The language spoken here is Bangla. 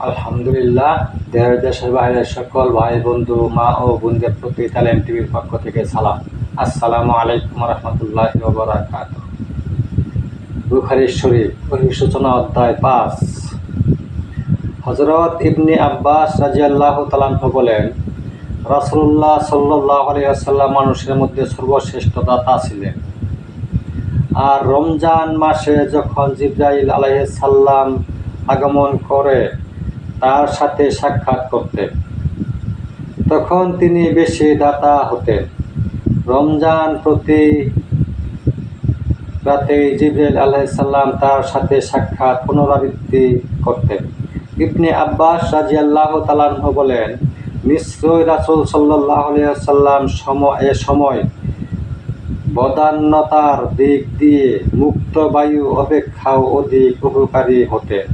আলহামদুলিল্লাহ। দেশের বাইরের সকল ভাই বন্ধু মা ও বোনদের প্রতি তালেম টিভির পক্ষ থেকে সালাম। আসসালামু আলাইকুম রহমতুল্লাহি ওয়া বারাকাতুহু। বুখারী শরীফ সূচনা অধ্যায় 5। হযরত ইবনে আব্বাস রাদিয়াল্লাহু তাআলা আনহু বলেন, রাসূলুল্লাহ সাল্লাল্লাহু আলাইহি ওয়াসাল্লাম মানুষের মধ্যে সর্বশ্রেষ্ঠ দাতা ছিলেন। আর রমজান মাসে যখন জিবরাইল আলাইহিস সালাম আগমন করে তার সাথে সাক্ষাৎ করতেন, তখন তিনি বেশি দাতা হতেন। রমজান প্রতি রাতে জিবরাইল আলাইহিস সালাম তার সাথে সাক্ষাৎ পুনরাবৃত্তি করতেন। ইবনে আব্বাস রাদিয়াল্লাহু তাআলা আনহু বলেন, নিশ্চয় রাসূল সাল্লাল্লাহু আলাইহি ওয়াসাল্লাম সময় বদান্যতার দিক দিয়ে মুক্ত বায়ু অপেক্ষাও অধিক উপকারী হতেন।